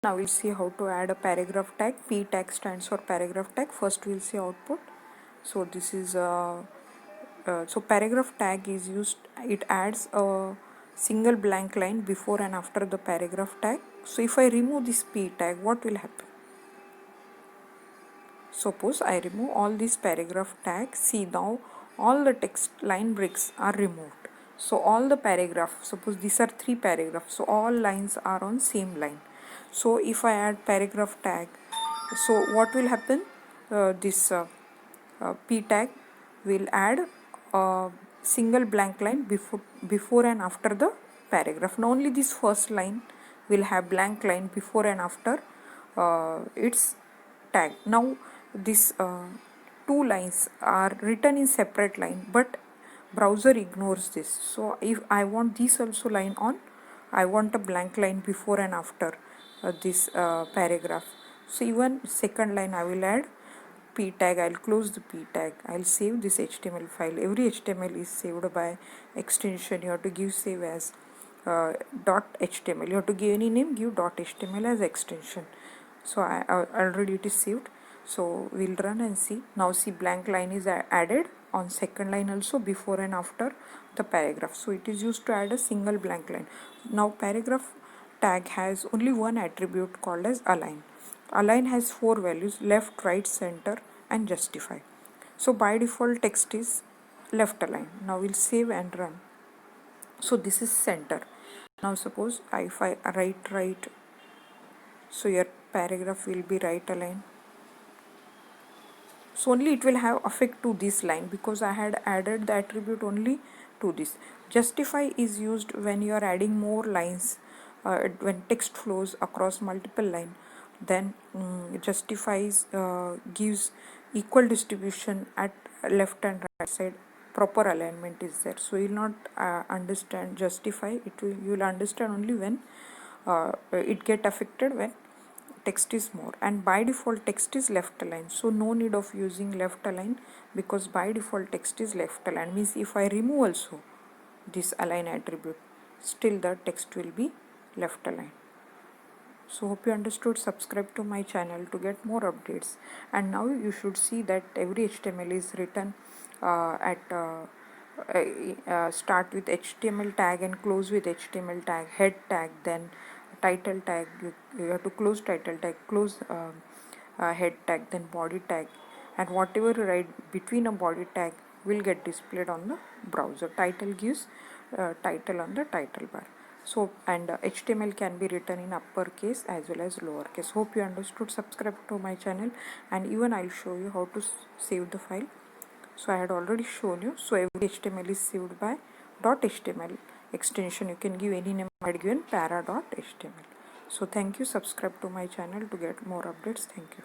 Now we'll see how to add a paragraph tag. P tag stands for paragraph tag. First we'll see output. So this is so paragraph tag is used. It adds a single blank line before and after the paragraph tag. So if I remove this P tag, what will happen? Suppose I remove all these paragraph tags. See now all the text line breaks are removed. So all the paragraph, suppose these are 3 paragraphs, so all lines are on same line. So if I add paragraph tag, so what will happen? This P tag will add a single blank line before and after the paragraph. Now only this first line will have blank line before and after its tag. Now these two lines are written in separate line, but browser ignores this. So if I want this also line on, I want a blank line before and after this paragraph. So even second line I will add P tag. I'll close the P tag. I'll save this HTML file. Every HTML is saved by extension. You have to give save as .html. You have to give any name, give .html as extension. So I already it is saved. So we'll run and see. Now see blank line is added on second line also before and after the paragraph. So it is used to add a single blank line. Now paragraph tag has only one attribute called as align. Align has 4 values: left, right, center and justify. So by default text is left align. Now we'll save and run. So this is center. Now suppose if I write right, so your paragraph will be right align. So only it will have effect to this line because I had added the attribute only to this. Justify is used when you are adding more lines, when text flows across multiple lines. Then justifies gives equal distribution at left and right side. Proper alignment is there. So you will not understand justify. You will understand only when it get affected when text is more, and by default text is left align. So no need of using left align because by default text is left align. Means if I remove also this align attribute, still the text will be left align. So hope you understood. Subscribe to my channel to get more updates. And now you should see that every HTML is written start with HTML tag and close with HTML tag, head tag, then title tag. You have to close title tag, close head tag, then body tag, and whatever you write between a body tag will get displayed on the browser. Title gives title on the title bar. So and HTML can be written in uppercase as well as lowercase. Hope you understood. Subscribe to my channel, and even I'll show you how to save the file. So I had already shown you. So every HTML is saved by .html extension. You can give any name. I had given para.html. So thank you. Subscribe to my channel to get more updates. Thank you.